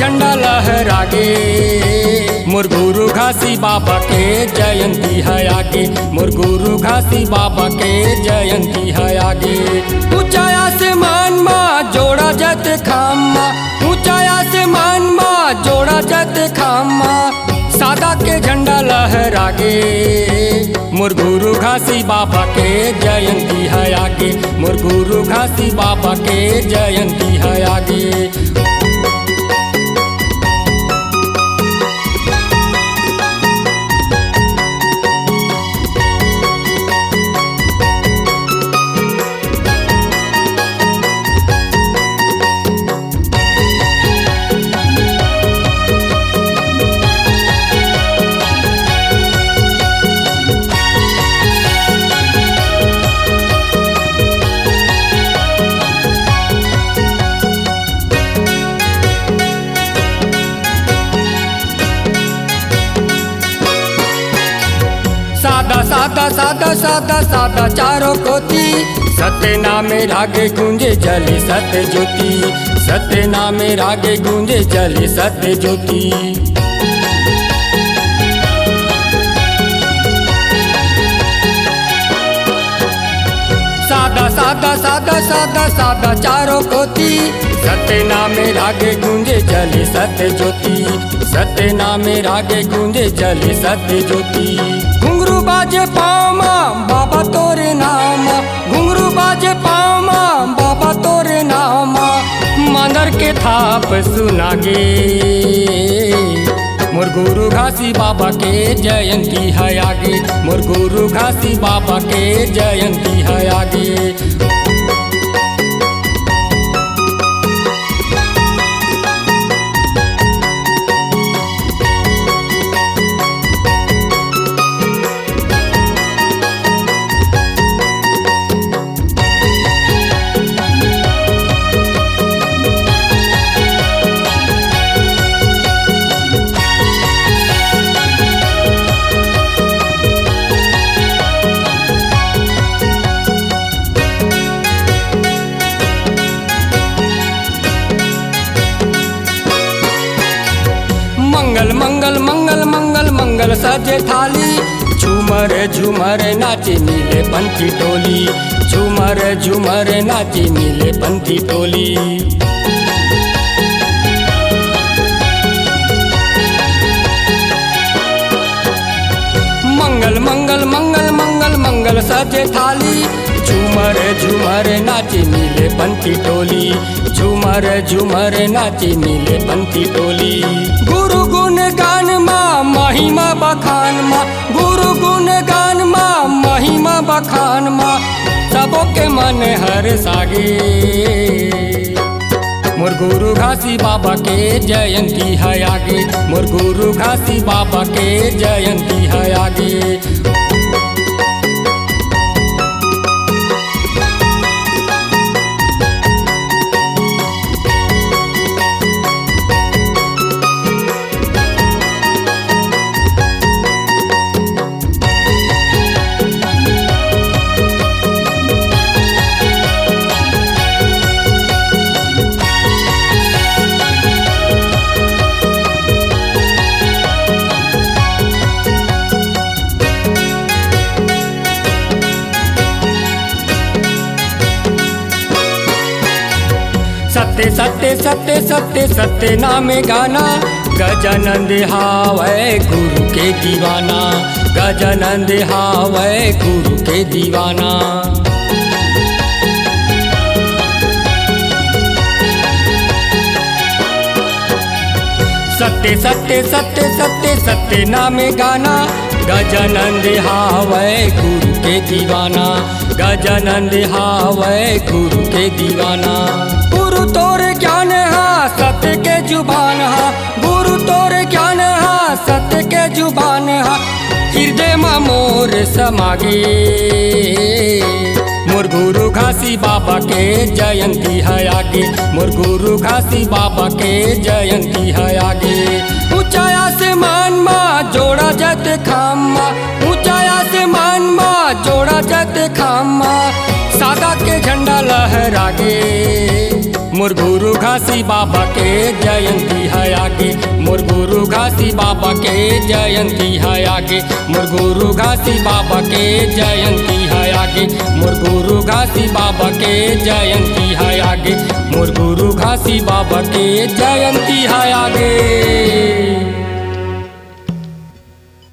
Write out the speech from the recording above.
झंडा लहरागे, मोर गुरु घासी बाबा के जयंती है आगे, मोर गुरु घासी बाबा के जयंती है आगे। ऊंचा आसमान माँ जोड़ा जत खामा, ऊंचा आसमान माँ जोड़ा जत खामा, सादा के झंडा लहरागे, मोर गुरु घासी बाबा के जयंती है आगे, मोर गुरु घासी बाबा के जयंती है आगे। सादा सादा सादा सादा सादा चारों कोती, सत्य नामे रागे गूंजे जले सत्य ज्योति, सत्य नामे रागे गूंजे जले सत्य ज्योति। सादा सादा सादा सादा सादा चारों कोती, सत्य नामे रागे गूंजे जले सत्य ज्योति, सत्य नामे रागे गूंजे जले सत्य ज्योति। घुंघरू बाजे पामा बाबा तोरे नाम, घुंघरू बाजे पामा बाबा तोरे नाम, मांदर के थाप सुनागे, मोर गुरु घासी बाबा के जयंती है आगे, मोर गुरु घासी बाबा के जयंती है आगे। मंगल मंगल मंगल मंगल मंगल सजे थाली, झूमर झूमर नाचे नीले पंथी टोली, झूमर झूमर नाचे नीले पंथी टोली। मंगल मंगल मंगल मंगल मंगल सजे थाली, झूमर झूमर नाचे नीले पंथी टोली, झूमर झूमर नाचे नीले पंथी टोली। गुरु गुण गान माँ महिमा बखान माँ, गुरु गुण गान माँ महिमा बखान माँ, सबों के मन हर सागे, मोर गुरु घासी बाबा के जयंती है आगे, मोर गुरु घासी बाबा के जयंती है आगे। सत्य सत्य सत्य सत्य सत्य नामे गाना, गजानंद हावै गुरु के दीवाना, गजानंद हावै गुरु के दीवाना। सत्य सत्य सत्य सत्य सत्य नामे गाना, गजानंद हावै गुरु के दीवाना, गजानंद हावै गुरु के दीवाना। गुरु तोरे ज्ञान हा सत्य के जुबान हा, गुरु तोरे ज्ञान हा सत्य के जुबान हा, हृदय में मोर समागे, मोर गुरु घासी बाबा के जयंती है आगे, मोर गुरु घासी बाबा के जयंती है आगे। ऊंचा आसमान माँ जोड़ा जत खामा, ऊंचा आसमान माँ जोड़ा जत खामा, सादा के झंडा लहरागे, मोर गुरु घासी बाबा के जयंती है आगे, मोर गुरु घासी बाबा के जयंती है आगे, मोर गुरु घासी बाबा के जयंती है आगे, मोर गुरु घासी बाबा के जयंती है आगे, मोर गुरु घासी बाबा के जयंती है आगे।